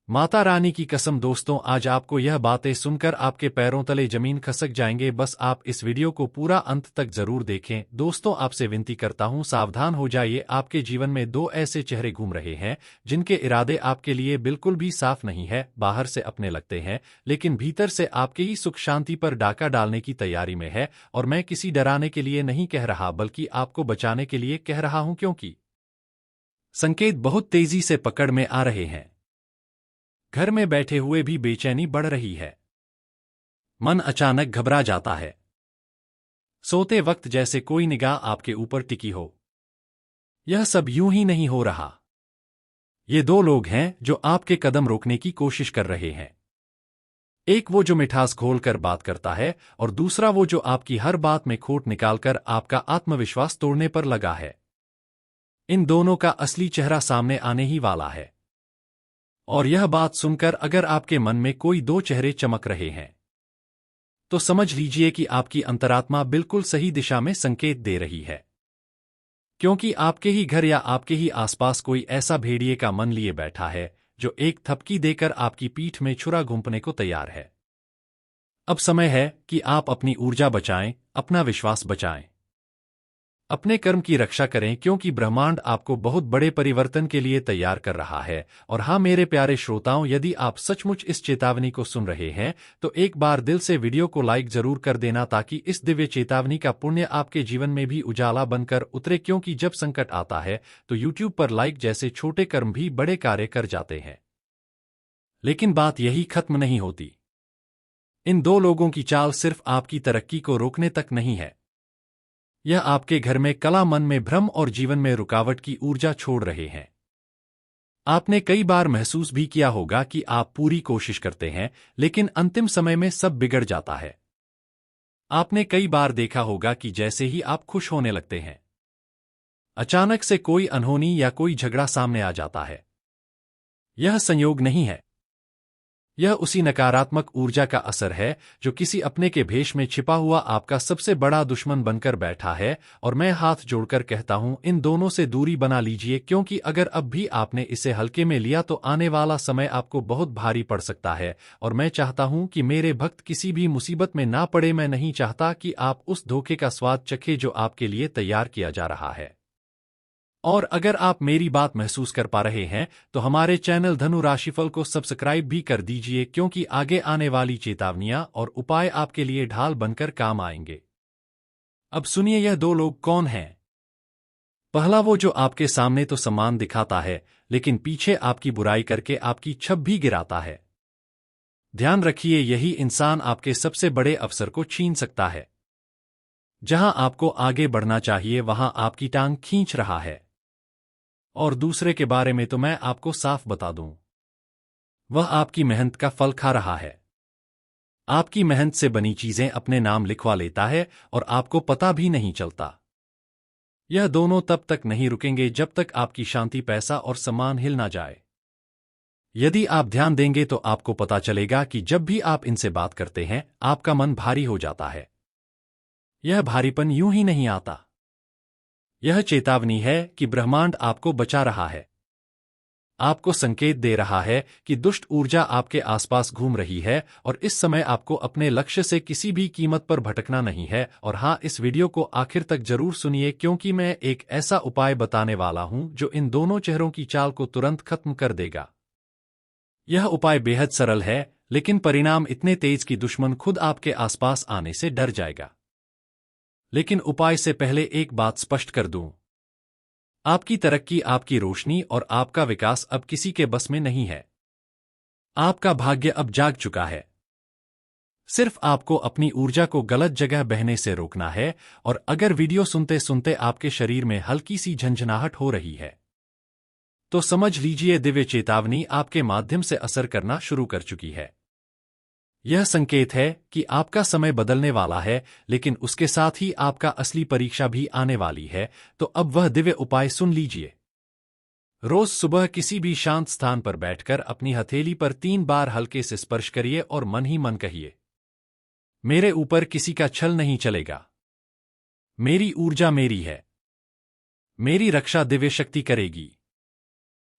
माता रानी की कसम दोस्तों, आज आपको यह बातें सुनकर आपके पैरों तले जमीन खसक जाएंगे। बस आप इस वीडियो को पूरा अंत तक जरूर देखें। दोस्तों, आपसे विनती करता हूं, सावधान हो जाइए। आपके जीवन में दो ऐसे चेहरे घूम रहे हैं जिनके इरादे आपके लिए बिल्कुल भी साफ नहीं है। बाहर से अपने लगते हैं, लेकिन भीतर से आपके ही सुख शांति पर डाका डालने की तैयारी में है। और मैं किसी डराने के लिए नहीं कह रहा, बल्कि आपको बचाने के लिए कह रहा हूं, क्योंकि संकेत बहुत तेजी से पकड़ में आ रहे हैं। घर में बैठे हुए भी बेचैनी बढ़ रही है। मन अचानक घबरा जाता है। सोते वक्त जैसे कोई निगाह आपके ऊपर टिकी हो। यह सब यूं ही नहीं हो रहा। ये दो लोग हैं जो आपके कदम रोकने की कोशिश कर रहे हैं। एक वो जो मिठास घोलकर बात करता है, और दूसरा वो जो आपकी हर बात में खोट निकालकर आपका आत्मविश्वास तोड़ने पर लगा है। इन दोनों का असली चेहरा सामने आने ही वाला है। और यह बात सुनकर अगर आपके मन में कोई दो चेहरे चमक रहे हैं, तो समझ लीजिए कि आपकी अंतरात्मा बिल्कुल सही दिशा में संकेत दे रही है। क्योंकि आपके ही घर या आपके ही आसपास कोई ऐसा भेड़िए का मन लिए बैठा है जो एक थपकी देकर आपकी पीठ में छुरा घोंपने को तैयार है। अब समय है कि आप अपनी ऊर्जा बचाएं, अपना विश्वास बचाएं, अपने कर्म की रक्षा करें, क्योंकि ब्रह्मांड आपको बहुत बड़े परिवर्तन के लिए तैयार कर रहा है। और हाँ मेरे प्यारे श्रोताओं, यदि आप सचमुच इस चेतावनी को सुन रहे हैं तो एक बार दिल से वीडियो को लाइक जरूर कर देना, ताकि इस दिव्य चेतावनी का पुण्य आपके जीवन में भी उजाला बनकर उतरे। क्योंकि जब संकट आता है तो यूट्यूब पर लाइक जैसे छोटे कर्म भी बड़े कार्य कर जाते हैं। लेकिन बात यही खत्म नहीं होती। इन दो लोगों की चाल सिर्फ आपकी तरक्की को रोकने तक नहीं है, यह आपके घर में कला, मन में भ्रम और जीवन में रुकावट की ऊर्जा छोड़ रहे हैं। आपने कई बार महसूस भी किया होगा कि आप पूरी कोशिश करते हैं, लेकिन अंतिम समय में सब बिगड़ जाता है। आपने कई बार देखा होगा कि जैसे ही आप खुश होने लगते हैं, अचानक से कोई अनहोनी या कोई झगड़ा सामने आ जाता है। यह संयोग नहीं है, यह उसी नकारात्मक ऊर्जा का असर है जो किसी अपने के भेष में छिपा हुआ आपका सबसे बड़ा दुश्मन बनकर बैठा है। और मैं हाथ जोड़कर कहता हूं, इन दोनों से दूरी बना लीजिए, क्योंकि अगर अब भी आपने इसे हल्के में लिया तो आने वाला समय आपको बहुत भारी पड़ सकता है। और मैं चाहता हूं कि मेरे भक्त किसी भी मुसीबत में ना पड़े। मैं नहीं चाहता कि आप उस धोखे का स्वाद चखें जो आपके लिए तैयार किया जा रहा है। और अगर आप मेरी बात महसूस कर पा रहे हैं तो हमारे चैनल धनु राशिफल को सब्सक्राइब भी कर दीजिए, क्योंकि आगे आने वाली चेतावनियां और उपाय आपके लिए ढाल बनकर काम आएंगे। अब सुनिए, यह दो लोग कौन हैं। पहला वो जो आपके सामने तो सम्मान दिखाता है, लेकिन पीछे आपकी बुराई करके आपकी छब भी गिराता है। ध्यान रखिए, यही इंसान आपके सबसे बड़े अवसर को छीन सकता है। जहां आपको आगे बढ़ना चाहिए वहां आपकी टांग खींच रहा है। और दूसरे के बारे में तो मैं आपको साफ बता दूं, वह आपकी मेहनत का फल खा रहा है। आपकी मेहनत से बनी चीजें अपने नाम लिखवा लेता है और आपको पता भी नहीं चलता। यह दोनों तब तक नहीं रुकेंगे जब तक आपकी शांति, पैसा और सम्मान हिल ना जाए। यदि आप ध्यान देंगे तो आपको पता चलेगा कि जब भी आप इनसे बात करते हैं आपका मन भारी हो जाता है। यह भारीपन यूं ही नहीं आता। यह चेतावनी है कि ब्रह्मांड आपको बचा रहा है, आपको संकेत दे रहा है कि दुष्ट ऊर्जा आपके आसपास घूम रही है। और इस समय आपको अपने लक्ष्य से किसी भी कीमत पर भटकना नहीं है। और हाँ, इस वीडियो को आखिर तक जरूर सुनिए, क्योंकि मैं एक ऐसा उपाय बताने वाला हूं जो इन दोनों चेहरों की चाल को तुरंत खत्म कर देगा। यह उपाय बेहद सरल है, लेकिन परिणाम इतने तेज कि दुश्मन खुद आपके आसपास आने से डर जाएगा। लेकिन उपाय से पहले एक बात स्पष्ट कर दूं, आपकी तरक्की, आपकी रोशनी और आपका विकास अब किसी के बस में नहीं है। आपका भाग्य अब जाग चुका है। सिर्फ आपको अपनी ऊर्जा को गलत जगह बहने से रोकना है। और अगर वीडियो सुनते सुनते आपके शरीर में हल्की सी झंझनाहट हो रही है तो समझ लीजिए दिव्य चेतावनी आपके माध्यम से असर करना शुरू कर चुकी है। यह संकेत है कि आपका समय बदलने वाला है, लेकिन उसके साथ ही आपका असली परीक्षा भी आने वाली है। तो अब वह दिव्य उपाय सुन लीजिए। रोज सुबह किसी भी शांत स्थान पर बैठकर अपनी हथेली पर 3 बार हल्के से स्पर्श करिए और मन ही मन कहिए, मेरे ऊपर किसी का छल नहीं चलेगा। मेरी ऊर्जा मेरी है। मेरी रक्षा दिव्य शक्ति करेगी।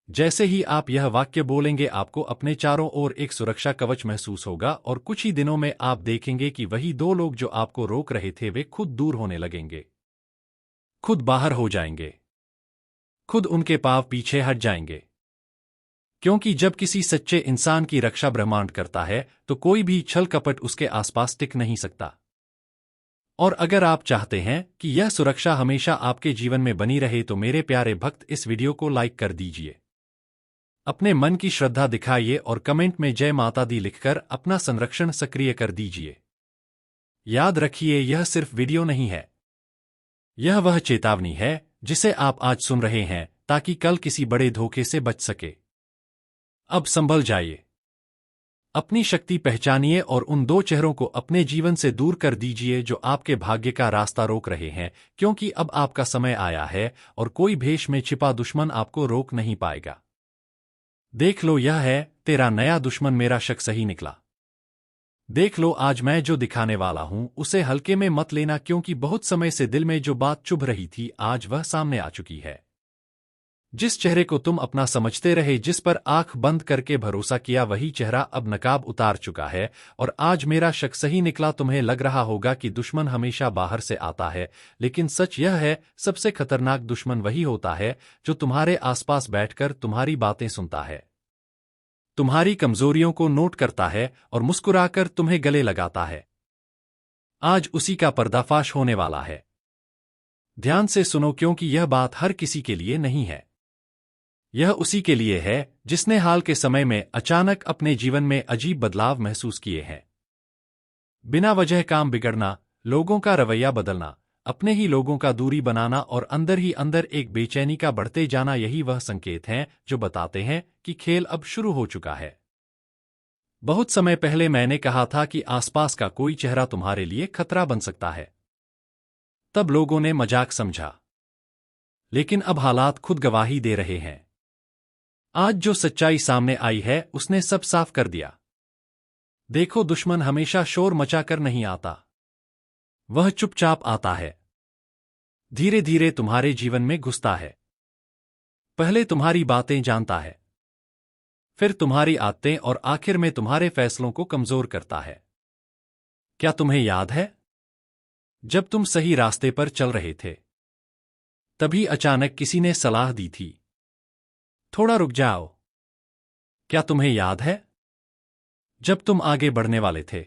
जैसे ही आप यह वाक्य बोलेंगे आपको अपने चारों ओर एक सुरक्षा कवच महसूस होगा और कुछ ही दिनों में आप देखेंगे कि वही दो लोग जो आपको रोक रहे थे वे खुद दूर होने लगेंगे, खुद बाहर हो जाएंगे, खुद उनके पांव पीछे हट जाएंगे। क्योंकि जब किसी सच्चे इंसान की रक्षा ब्रह्मांड करता है तो कोई भी छल कपट उसके आसपास टिक नहीं सकता। और अगर आप चाहते हैं कि यह सुरक्षा हमेशा आपके जीवन में बनी रहे तो मेरे प्यारे भक्त इस वीडियो को लाइक कर दीजिए, अपने मन की श्रद्धा दिखाइए और कमेंट में जय माता दी लिखकर अपना संरक्षण सक्रिय कर दीजिए। याद रखिए यह सिर्फ वीडियो नहीं है, यह वह चेतावनी है जिसे आप आज सुन रहे हैं ताकि कल किसी बड़े धोखे से बच सके। अब संभल जाइए, अपनी शक्ति पहचानिए और उन दो चेहरों को अपने जीवन से दूर कर दीजिए जो आपके भाग्य का रास्ता रोक रहे हैं, क्योंकि अब आपका समय आया है और कोई भेष में छिपा दुश्मन आपको रोक नहीं पाएगा। देख लो, यह है तेरा नया दुश्मन, मेरा शक सही निकला। देख लो, आज मैं जो दिखाने वाला हूं उसे हल्के में मत लेना, क्योंकि बहुत समय से दिल में जो बात चुभ रही थी आज वह सामने आ चुकी है। जिस चेहरे को तुम अपना समझते रहे, जिस पर आंख बंद करके भरोसा किया, वही चेहरा अब नकाब उतार चुका है। और आज मेरा शक सही निकला। तुम्हें लग रहा होगा कि दुश्मन हमेशा बाहर से आता है, लेकिन सच यह है सबसे खतरनाक दुश्मन वही होता है जो तुम्हारे आसपास बैठकर तुम्हारी बातें सुनता है, तुम्हारी कमजोरियों को नोट करता है और मुस्कुराकर तुम्हें गले लगाता है। आज उसी का पर्दाफाश होने वाला है। ध्यान से सुनो, क्योंकि यह बात हर किसी के लिए नहीं है। यह उसी के लिए है जिसने हाल के समय में अचानक अपने जीवन में अजीब बदलाव महसूस किए हैं। बिना वजह काम बिगड़ना, लोगों का रवैया बदलना, अपने ही लोगों का दूरी बनाना और अंदर ही अंदर एक बेचैनी का बढ़ते जाना, यही वह संकेत हैं जो बताते हैं कि खेल अब शुरू हो चुका है। बहुत समय पहले मैंने कहा था कि आसपास का कोई चेहरा तुम्हारे लिए खतरा बन सकता है। तब लोगों ने मजाक समझा, लेकिन अब हालात खुद गवाही दे रहे हैं। आज जो सच्चाई सामने आई है उसने सब साफ कर दिया। देखो, दुश्मन हमेशा शोर मचाकर नहीं आता, वह चुपचाप आता है। धीरे धीरे तुम्हारे जीवन में घुसता है। पहले तुम्हारी बातें जानता है, फिर तुम्हारी आदतें और आखिर में तुम्हारे फैसलों को कमजोर करता है। क्या तुम्हें याद है जब तुम सही रास्ते पर चल रहे थे, तभी अचानक किसी ने सलाह दी थी, थोड़ा रुक जाओ। क्या तुम्हें याद है जब तुम आगे बढ़ने वाले थे,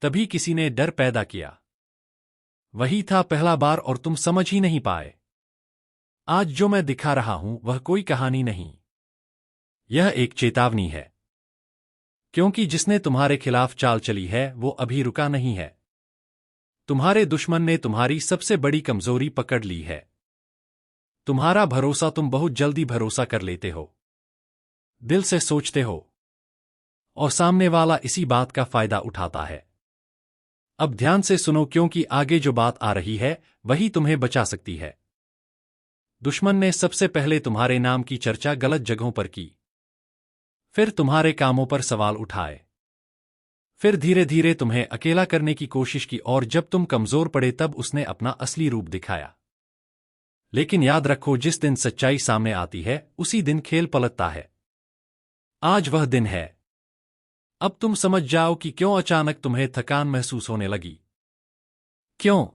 तभी किसी ने डर पैदा किया। वही था पहला बार और तुम समझ ही नहीं पाए। आज जो मैं दिखा रहा हूं वह कोई कहानी नहीं, यह एक चेतावनी है। क्योंकि जिसने तुम्हारे खिलाफ चाल चली है वो अभी रुका नहीं है। तुम्हारे दुश्मन ने तुम्हारी सबसे बड़ी कमजोरी पकड़ ली है, तुम्हारा भरोसा। तुम बहुत जल्दी भरोसा कर लेते हो, दिल से सोचते हो, और सामने वाला इसी बात का फायदा उठाता है। अब ध्यान से सुनो, क्योंकि आगे जो बात आ रही है वही तुम्हें बचा सकती है। दुश्मन ने सबसे पहले तुम्हारे नाम की चर्चा गलत जगहों पर की, फिर तुम्हारे कामों पर सवाल उठाए, फिर धीरे धीरे तुम्हें अकेला करने की कोशिश की, और जब तुम कमजोर पड़े तब उसने अपना असली रूप दिखाया। लेकिन याद रखो, जिस दिन सच्चाई सामने आती है उसी दिन खेल पलटता है। आज वह दिन है। अब तुम समझ जाओ कि क्यों अचानक तुम्हें थकान महसूस होने लगी, क्यों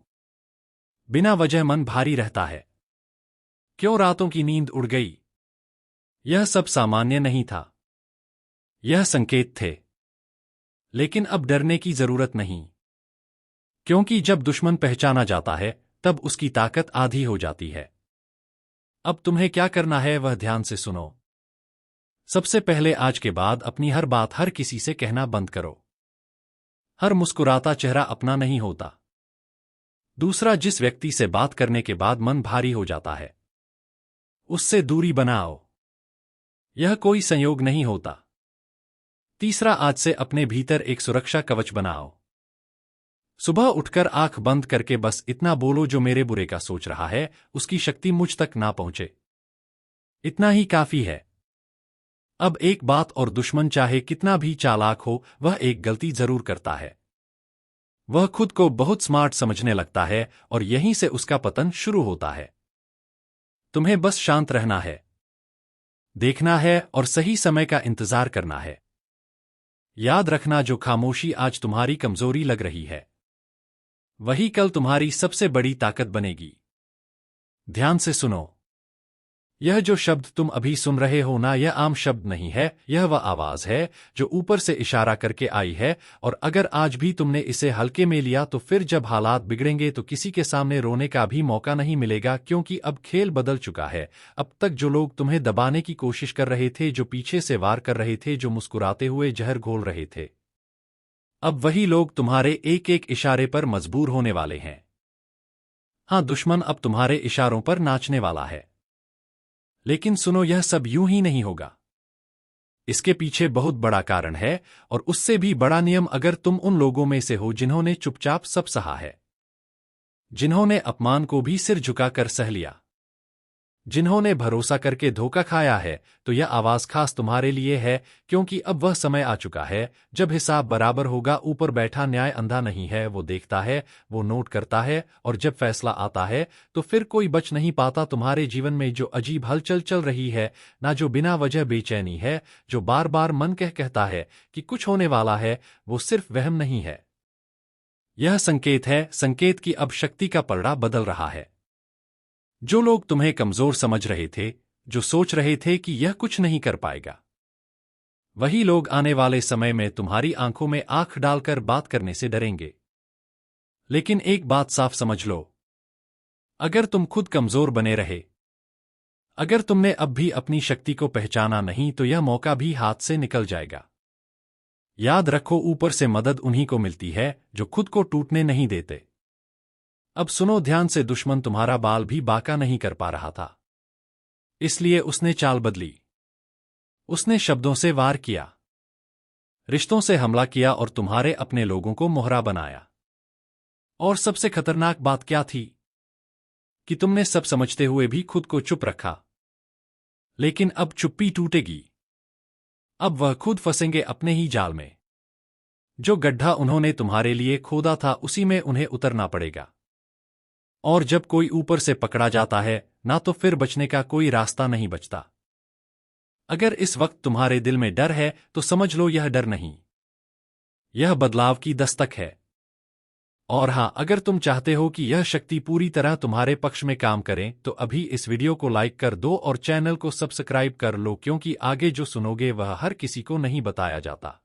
बिना वजह मन भारी रहता है, क्यों रातों की नींद उड़ गई। यह सब सामान्य नहीं था, यह संकेत थे। लेकिन अब डरने की जरूरत नहीं, क्योंकि जब दुश्मन पहचाना जाता है तब उसकी ताकत आधी हो जाती है। अब तुम्हें क्या करना है वह ध्यान से सुनो। सबसे पहले आज के बाद अपनी हर बात हर किसी से कहना बंद करो। हर मुस्कुराता चेहरा अपना नहीं होता। दूसरा, जिस व्यक्ति से बात करने के बाद मन भारी हो जाता है उससे दूरी बनाओ, यह कोई संयोग नहीं होता। तीसरा, आज से अपने भीतर एक सुरक्षा कवच बनाओ। सुबह उठकर आंख बंद करके बस इतना बोलो, जो मेरे बुरे का सोच रहा है उसकी शक्ति मुझ तक ना पहुंचे। इतना ही काफी है। अब एक बात और, दुश्मन चाहे कितना भी चालाक हो वह एक गलती जरूर करता है। वह खुद को बहुत स्मार्ट समझने लगता है और यहीं से उसका पतन शुरू होता है। तुम्हें बस शांत रहना है। देखना है और सही समय का इंतजार करना है। याद रखना, जो खामोशी आज तुम्हारी कमजोरी लग रही है, वही कल तुम्हारी सबसे बड़ी ताकत बनेगी। ध्यान से सुनो। यह जो शब्द तुम अभी सुन रहे हो ना, यह आम शब्द नहीं है, यह वह आवाज है जो ऊपर से इशारा करके आई है। और अगर आज भी तुमने इसे हल्के में लिया तो फिर जब हालात बिगड़ेंगे तो किसी के सामने रोने का भी मौका नहीं मिलेगा, क्योंकि अब खेल बदल चुका है। अब तक जो लोग तुम्हें दबाने की कोशिश कर रहे थे, जो पीछे से वार कर रहे थे, जो मुस्कुराते हुए जहर घोल रहे थे, अब वही लोग तुम्हारे एक एक इशारे पर मजबूर होने वाले हैं। हाँ, दुश्मन अब तुम्हारे इशारों पर नाचने वाला है। लेकिन सुनो, यह सब यूं ही नहीं होगा। इसके पीछे बहुत बड़ा कारण है, और उससे भी बड़ा नियम। अगर तुम उन लोगों में से हो जिन्होंने चुपचाप सब सहा है, जिन्होंने अपमान को भी सिर झुकाकर सह लिया, जिन्होंने भरोसा करके धोखा खाया है, तो यह आवाज खास तुम्हारे लिए है, क्योंकि अब वह समय आ चुका है जब हिसाब बराबर होगा। ऊपर बैठा न्याय अंधा नहीं है, वो देखता है, वो नोट करता है, और जब फैसला आता है तो फिर कोई बच नहीं पाता। तुम्हारे जीवन में जो अजीब हलचल चल रही है ना, जो बिना वजह बेचैनी है, जो बार बार मन कहता है कि कुछ होने वाला है, वो सिर्फ वहम नहीं है। यह संकेत है, संकेत कि अब शक्ति का पलड़ा बदल रहा है। जो लोग तुम्हें कमजोर समझ रहे थे, जो सोच रहे थे कि यह कुछ नहीं कर पाएगा, वही लोग आने वाले समय में तुम्हारी आंखों में आंख डालकर बात करने से डरेंगे। लेकिन एक बात साफ समझ लो, अगर तुम खुद कमजोर बने रहे, अगर तुमने अब भी अपनी शक्ति को पहचाना नहीं, तो यह मौका भी हाथ से निकल जाएगा। याद रखो, ऊपर से मदद उन्हीं को मिलती है जो खुद को टूटने नहीं देते। अब सुनो ध्यान से, दुश्मन तुम्हारा बाल भी बांका नहीं कर पा रहा था, इसलिए उसने चाल बदली। उसने शब्दों से वार किया, रिश्तों से हमला किया, और तुम्हारे अपने लोगों को मोहरा बनाया। और सबसे खतरनाक बात क्या थी कि तुमने सब समझते हुए भी खुद को चुप रखा। लेकिन अब चुप्पी टूटेगी। अब वह खुद फंसेंगे अपने ही जाल में। जो गड्ढा उन्होंने तुम्हारे लिए खोदा था, उसी में उन्हें उतरना पड़ेगा। और जब कोई ऊपर से पकड़ा जाता है ना, तो फिर बचने का कोई रास्ता नहीं बचता। अगर इस वक्त तुम्हारे दिल में डर है, तो समझ लो यह डर नहीं, यह बदलाव की दस्तक है। और हाँ, अगर तुम चाहते हो कि यह शक्ति पूरी तरह तुम्हारे पक्ष में काम करे, तो अभी इस वीडियो को लाइक कर दो और चैनल को सब्सक्राइब कर लो, क्योंकि आगे जो सुनोगे वह हर किसी को नहीं बताया जाता।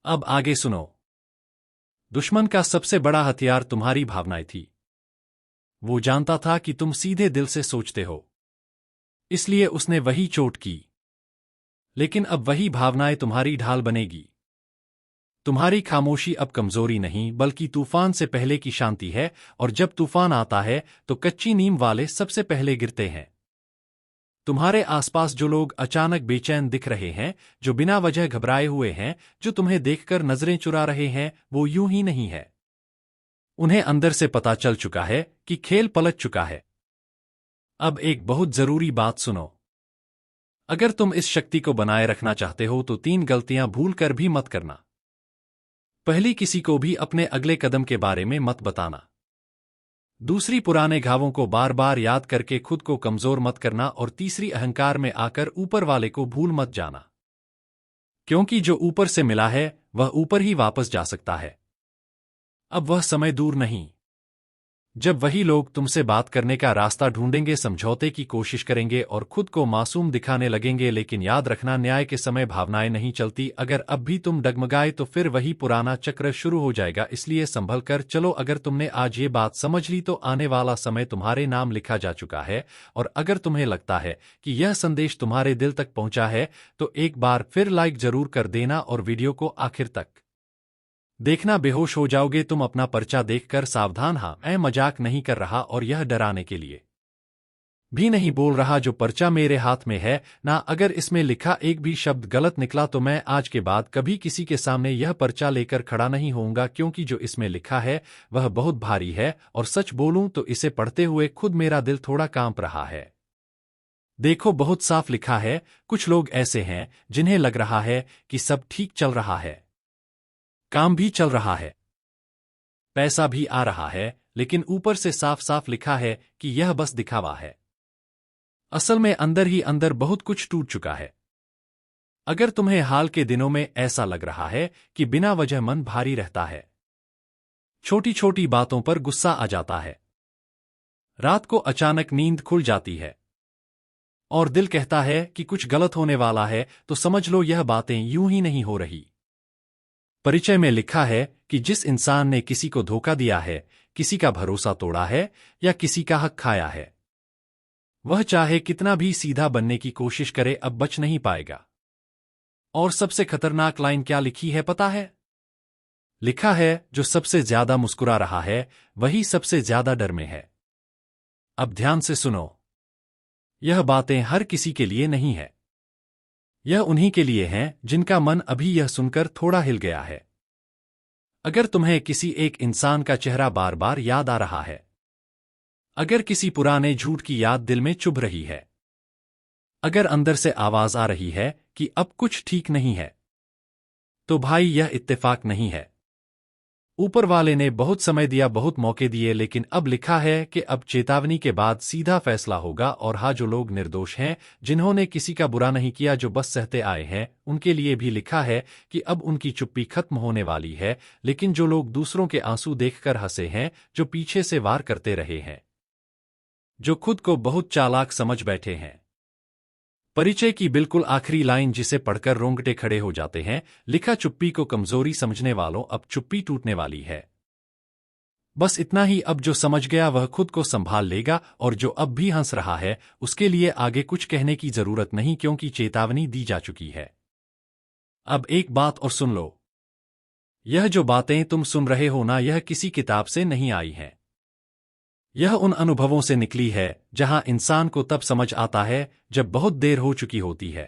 अब आगे सुनो। दुश्मन का सबसे बड़ा हथियार तुम्हारी भावनाएं थी। वो जानता था कि तुम सीधे दिल से सोचते हो, इसलिए उसने वही चोट की। लेकिन अब वही भावनाएं तुम्हारी ढाल बनेगी। तुम्हारी खामोशी अब कमजोरी नहीं, बल्कि तूफान से पहले की शांति है। और जब तूफान आता है तो कच्ची नींव वाले सबसे पहले गिरते हैं। तुम्हारे आसपास जो लोग अचानक बेचैन दिख रहे हैं, जो बिना वजह घबराए हुए हैं, जो तुम्हें देखकर नजरें चुरा रहे हैं, वो यूं ही नहीं है। उन्हें अंदर से पता चल चुका है कि खेल पलट चुका है। अब एक बहुत जरूरी बात सुनो। अगर तुम इस शक्ति को बनाए रखना चाहते हो, तो 3 गलतियां भूल कर भी मत करना। पहली, किसी को भी अपने अगले कदम के बारे में मत बताना। दूसरी, पुराने घावों को बार बार याद करके खुद को कमजोर मत करना। और तीसरी, अहंकार में आकर ऊपर वाले को भूल मत जाना, क्योंकि जो ऊपर से मिला है वह ऊपर ही वापस जा सकता है। अब वह समय दूर नहीं जब वही लोग तुमसे बात करने का रास्ता ढूंढेंगे, समझौते की कोशिश करेंगे और खुद को मासूम दिखाने लगेंगे। लेकिन याद रखना, न्याय के समय भावनाएं नहीं चलती। अगर अब भी तुम डगमगाए तो फिर वही पुराना चक्र शुरू हो जाएगा। इसलिए संभल कर चलो। अगर तुमने आज ये बात समझ ली, तो आने वाला समय तुम्हारे नाम लिखा जा चुका है। और अगर तुम्हें लगता है कि यह संदेश तुम्हारे दिल तक पहुंचा है, तो एक बार फिर लाइक जरूर कर देना और वीडियो को आखिर तक देखना। बेहोश हो जाओगे तुम अपना पर्चा देखकर। सावधान, हाँ, मैं मजाक नहीं कर रहा और यह डराने के लिए भी नहीं बोल रहा। जो पर्चा मेरे हाथ में है ना, अगर इसमें लिखा एक भी शब्द गलत निकला, तो मैं आज के बाद कभी किसी के सामने यह पर्चा लेकर खड़ा नहीं होऊंगा, क्योंकि जो इसमें लिखा है वह बहुत भारी है। और सच बोलूं तो इसे पढ़ते हुए खुद मेरा दिल थोड़ा कांप रहा है। देखो, बहुत साफ लिखा है। कुछ लोग ऐसे हैं जिन्हें लग रहा है कि सब ठीक चल रहा है, काम भी चल रहा है, पैसा भी आ रहा है, लेकिन ऊपर से साफ साफ लिखा है कि यह बस दिखावा है। असल में अंदर ही अंदर बहुत कुछ टूट चुका है। अगर तुम्हें हाल के दिनों में ऐसा लग रहा है कि बिना वजह मन भारी रहता है, छोटी छोटी बातों पर गुस्सा आ जाता है, रात को अचानक नींद खुल जाती है और दिल कहता है कि कुछ गलत होने वाला है, तो समझ लो यह बातें यूं ही नहीं हो रही। परिचय में लिखा है कि जिस इंसान ने किसी को धोखा दिया है, किसी का भरोसा तोड़ा है या किसी का हक खाया है, वह चाहे कितना भी सीधा बनने की कोशिश करे अब बच नहीं पाएगा। और सबसे खतरनाक लाइन क्या लिखी है पता है? लिखा है, जो सबसे ज्यादा मुस्कुरा रहा है वही सबसे ज्यादा डर में है। अब ध्यान से सुनो, यह बातें हर किसी के लिए नहीं है। यह उन्हीं के लिए हैं जिनका मन अभी यह सुनकर थोड़ा हिल गया है। अगर तुम्हें किसी एक इंसान का चेहरा बार बार याद आ रहा है, अगर किसी पुराने झूठ की याद दिल में चुभ रही है, अगर अंदर से आवाज आ रही है कि अब कुछ ठीक नहीं है, तो भाई यह इत्तेफाक नहीं है। ऊपर वाले ने बहुत समय दिया, बहुत मौके दिए, लेकिन अब लिखा है कि अब चेतावनी के बाद सीधा फैसला होगा। और हाँ, जो लोग निर्दोष हैं, जिन्होंने किसी का बुरा नहीं किया, जो बस सहते आए हैं, उनके लिए भी लिखा है कि अब उनकी चुप्पी खत्म होने वाली है। लेकिन जो लोग दूसरों के आंसू देखकर हंसे हैं, जो पीछे से वार करते रहे हैं, जो खुद को बहुत चालाक समझ बैठे हैं, परिचय की बिल्कुल आखिरी लाइन जिसे पढ़कर रोंगटे खड़े हो जाते हैं, लिखा, चुप्पी को कमजोरी समझने वालों, अब चुप्पी टूटने वाली है। बस इतना ही, अब जो समझ गया वह खुद को संभाल लेगा, और जो अब भी हंस रहा है उसके लिए आगे कुछ कहने की जरूरत नहीं, क्योंकि चेतावनी दी जा चुकी है। अब एक बात और सुन लो, यह जो बातें तुम सुन रहे हो ना, यह किसी किताब से नहीं आई हैं। यह उन अनुभवों से निकली है जहां इंसान को तब समझ आता है जब बहुत देर हो चुकी होती है।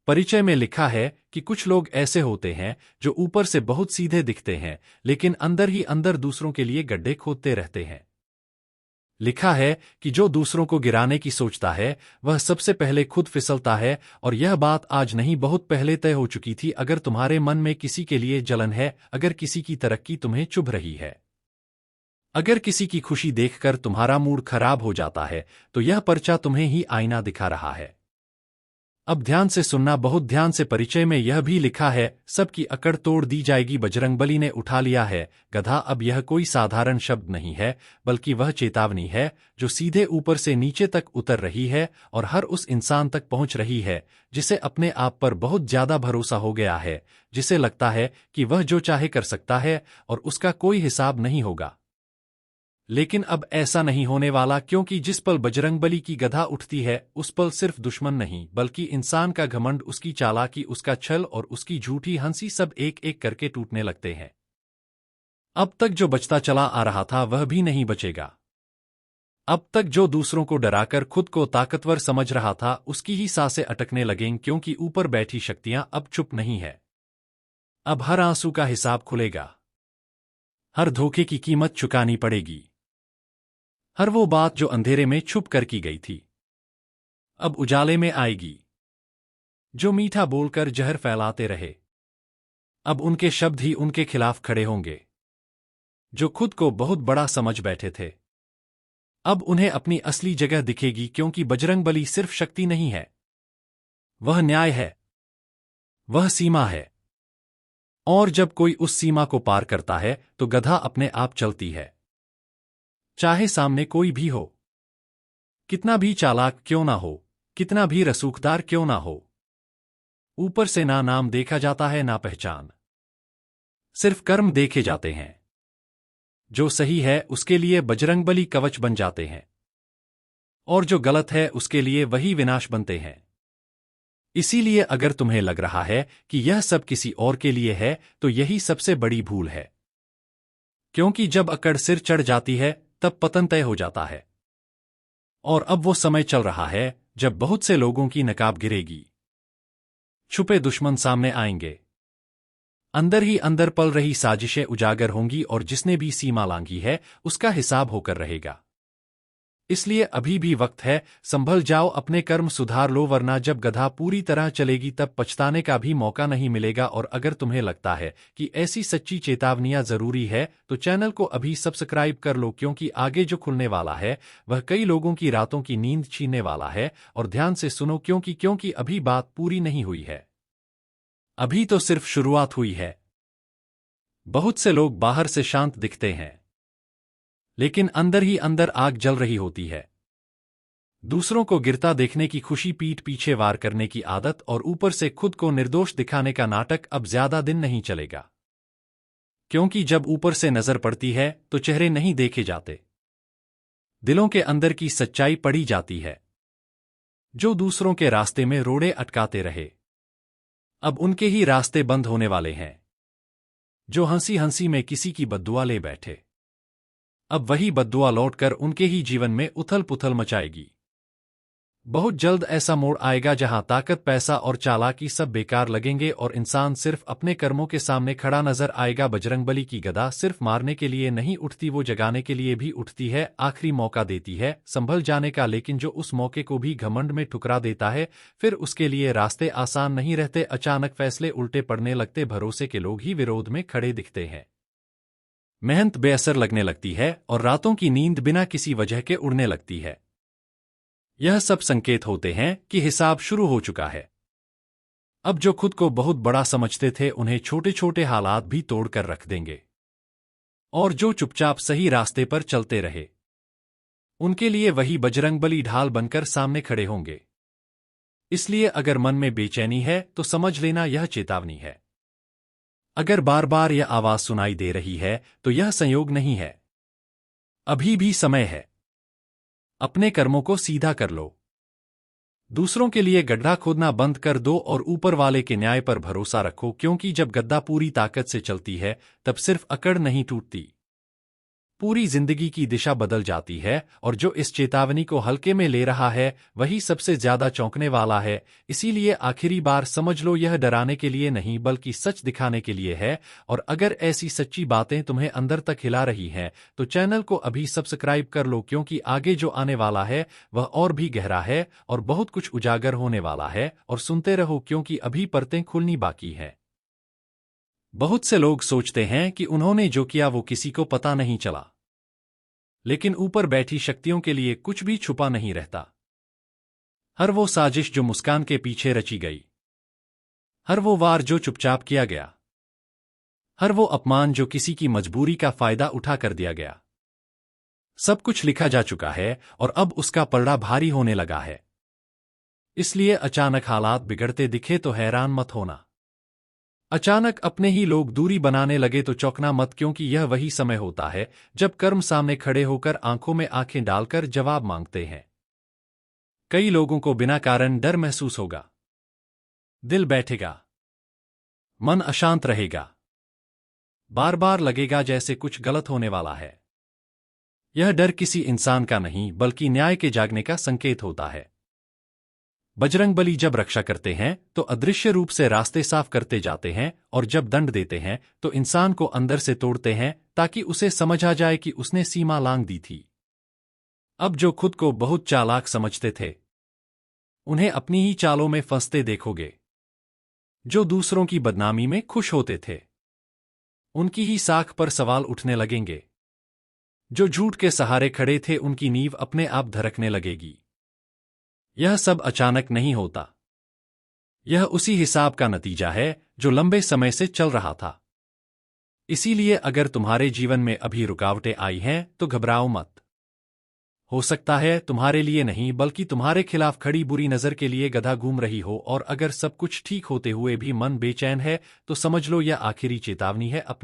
परिचय में लिखा है कि कुछ लोग ऐसे होते हैं जो ऊपर से बहुत सीधे दिखते हैं, लेकिन अंदर ही अंदर दूसरों के लिए गड्ढे खोदते रहते हैं। लिखा है कि जो दूसरों को गिराने की सोचता है वह सबसे पहले खुद फिसलता है। और यह बात आज नहीं, बहुत पहले तय हो चुकी थी। अगर तुम्हारे मन में किसी के लिए जलन है, अगर किसी की तरक्की तुम्हें चुभ रही है, अगर किसी की खुशी देखकर तुम्हारा मूड खराब हो जाता है, तो यह पर्चा तुम्हें ही आईना दिखा रहा है। अब ध्यान से सुनना, बहुत ध्यान से। परिचय में यह भी लिखा है, सबकी अकड़ तोड़ दी जाएगी, बजरंगबली ने उठा लिया है गधा। अब यह कोई साधारण शब्द नहीं है, बल्कि वह चेतावनी है जो सीधे ऊपर से नीचे तक उतर रही है और हर उस इंसान तक पहुंच रही है जिसे अपने आप पर बहुत ज्यादा भरोसा हो गया है, जिसे लगता है कि वह जो चाहे कर सकता है और उसका कोई हिसाब नहीं होगा। लेकिन अब ऐसा नहीं होने वाला, क्योंकि जिस पल बजरंगबली की गदा उठती है, उस पल सिर्फ दुश्मन नहीं, बल्कि इंसान का घमंड, उसकी चालाकी, उसका छल और उसकी झूठी हंसी सब एक एक करके टूटने लगते हैं। अब तक जो बचता चला आ रहा था वह भी नहीं बचेगा। अब तक जो दूसरों को डराकर खुद को ताकतवर समझ रहा था, उसकी ही सांसें अटकने लगेंगी, क्योंकि ऊपर बैठी शक्तियां अब चुप नहीं है। अब हर आंसू का हिसाब खुलेगा, हर धोखे की कीमत चुकानी पड़ेगी। हर वो बात जो अंधेरे में छुप कर की गई थी, अब उजाले में आएगी। जो मीठा बोलकर जहर फैलाते रहे, अब उनके शब्द ही उनके खिलाफ खड़े होंगे। जो खुद को बहुत बड़ा समझ बैठे थे, अब उन्हें अपनी असली जगह दिखेगी, क्योंकि बजरंगबली सिर्फ शक्ति नहीं है, वह न्याय है, वह सीमा है। और जब कोई उस सीमा को पार करता है तो गधा अपने आप चलती है, चाहे सामने कोई भी हो, कितना भी चालाक क्यों ना हो, कितना भी रसूखदार क्यों ना हो। ऊपर से ना नाम देखा जाता है, ना पहचान, सिर्फ कर्म देखे जाते हैं। जो सही है उसके लिए बजरंगबली कवच बन जाते हैं, और जो गलत है उसके लिए वही विनाश बनते हैं। इसीलिए अगर तुम्हें लग रहा है कि यह सब किसी और के लिए है, तो यही सबसे बड़ी भूल है, क्योंकि जब अकड़ सिर चढ़ जाती है तब पतन तय हो जाता है। और अब वो समय चल रहा है जब बहुत से लोगों की नकाब गिरेगी, छुपे दुश्मन सामने आएंगे, अंदर ही अंदर पल रही साजिशें उजागर होंगी, और जिसने भी सीमा लांघी है उसका हिसाब होकर रहेगा। इसलिए अभी भी वक्त है, संभल जाओ, अपने कर्म सुधार लो, वरना जब गधा पूरी तरह चलेगी तब पछताने का भी मौका नहीं मिलेगा। और अगर तुम्हें लगता है कि ऐसी सच्ची चेतावनियां जरूरी है तो चैनल को अभी सब्सक्राइब कर लो, क्योंकि आगे जो खुलने वाला है वह कई लोगों की रातों की नींद छीनने वाला है। और ध्यान से सुनो, क्योंकि अभी बात पूरी नहीं हुई है, अभी तो सिर्फ शुरुआत हुई है। बहुत से लोग बाहर से शांत दिखते हैं, लेकिन अंदर ही अंदर आग जल रही होती है। दूसरों को गिरता देखने की खुशी, पीठ पीछे वार करने की आदत और ऊपर से खुद को निर्दोष दिखाने का नाटक अब ज्यादा दिन नहीं चलेगा। क्योंकि जब ऊपर से नजर पड़ती है तो चेहरे नहीं देखे जाते, दिलों के अंदर की सच्चाई पड़ी जाती है। जो दूसरों के रास्ते में रोड़े अटकाते रहे, अब उनके ही रास्ते बंद होने वाले हैं। जो हंसी हंसी में किसी की बद्दुआ ले बैठे, अब वही बद्दुआ लौटकर उनके ही जीवन में उथल पुथल मचाएगी। बहुत जल्द ऐसा मोड़ आएगा जहां ताकत, पैसा और चालाकी सब बेकार लगेंगे और इंसान सिर्फ अपने कर्मों के सामने खड़ा नजर आएगा। बजरंगबली की गदा सिर्फ मारने के लिए नहीं उठती, वो जगाने के लिए भी उठती है। आखिरी मौका देती है संभल जाने का, लेकिन जो उस मौके को भी घमंड में ठुकरा देता है फिर उसके लिए रास्ते आसान नहीं रहते। अचानक फैसले उल्टे पड़ने लगते, भरोसे के लोग ही विरोध में खड़े दिखते हैं, मेहनत बेअसर लगने लगती है और रातों की नींद बिना किसी वजह के उड़ने लगती है। यह सब संकेत होते हैं कि हिसाब शुरू हो चुका है। अब जो खुद को बहुत बड़ा समझते थे उन्हें छोटे छोटे हालात भी तोड़कर रख देंगे, और जो चुपचाप सही रास्ते पर चलते रहे उनके लिए वही बजरंगबली ढाल बनकर सामने खड़े होंगे। इसलिए अगर मन में बेचैनी है तो समझ लेना यह चेतावनी है। अगर बार बार यह आवाज सुनाई दे रही है तो यह संयोग नहीं है, अभी भी समय है। अपने कर्मों को सीधा कर लो, दूसरों के लिए गड्ढा खोदना बंद कर दो और ऊपर वाले के न्याय पर भरोसा रखो, क्योंकि जब गद्दा पूरी ताकत से चलती है तब सिर्फ अकड़ नहीं टूटती, पूरी जिंदगी की दिशा बदल जाती है। और जो इस चेतावनी को हल्के में ले रहा है वही सबसे ज्यादा चौंकने वाला है। इसीलिए आखिरी बार समझ लो, यह डराने के लिए नहीं बल्कि सच दिखाने के लिए है। और अगर ऐसी सच्ची बातें तुम्हें अंदर तक हिला रही हैं तो चैनल को अभी सब्सक्राइब कर लो, क्योंकि आगे जो आने वाला है वह और भी गहरा है और बहुत कुछ उजागर होने वाला है। और सुनते रहो, क्योंकि अभी परतें खुलनी बाकी है। बहुत से लोग सोचते हैं कि उन्होंने जो किया वो किसी को पता नहीं चला, लेकिन ऊपर बैठी शक्तियों के लिए कुछ भी छुपा नहीं रहता। हर वो साजिश जो मुस्कान के पीछे रची गई, हर वो वार जो चुपचाप किया गया, हर वो अपमान जो किसी की मजबूरी का फायदा उठा कर दिया गया, सब कुछ लिखा जा चुका है और अब उसका पलड़ा भारी होने लगा है। इसलिए अचानक हालात बिगड़ते दिखे तो हैरान मत होना। अचानक अपने ही लोग दूरी बनाने लगे तो चौंकना मत, क्योंकि यह वही समय होता है जब कर्म सामने खड़े होकर आंखों में आंखें डालकर जवाब मांगते हैं। कई लोगों को बिना कारण डर महसूस होगा, दिल बैठेगा, मन अशांत रहेगा, बार बार लगेगा जैसे कुछ गलत होने वाला है। यह डर किसी इंसान का नहीं बल्कि न्याय के जागने का संकेत होता है। बजरंगबली जब रक्षा करते हैं तो अदृश्य रूप से रास्ते साफ करते जाते हैं, और जब दंड देते हैं तो इंसान को अंदर से तोड़ते हैं ताकि उसे समझ आ जाए कि उसने सीमा लांघ दी थी। अब जो खुद को बहुत चालाक समझते थे उन्हें अपनी ही चालों में फंसते देखोगे। जो दूसरों की बदनामी में खुश होते थे उनकी ही साख पर सवाल उठने लगेंगे। जो झूठ के सहारे खड़े थे उनकी नींव अपने आप धड़कने लगेगी। यह सब अचानक नहीं होता, यह उसी हिसाब का नतीजा है जो लंबे समय से चल रहा था। इसीलिए अगर तुम्हारे जीवन में अभी रुकावटें आई हैं तो घबराओ मत। हो सकता है तुम्हारे लिए नहीं बल्कि तुम्हारे खिलाफ खड़ी बुरी नजर के लिए गधा घूम रही हो। और अगर सब कुछ ठीक होते हुए भी मन बेचैन है तो समझ लो यह आखिरी चेतावनी है अपने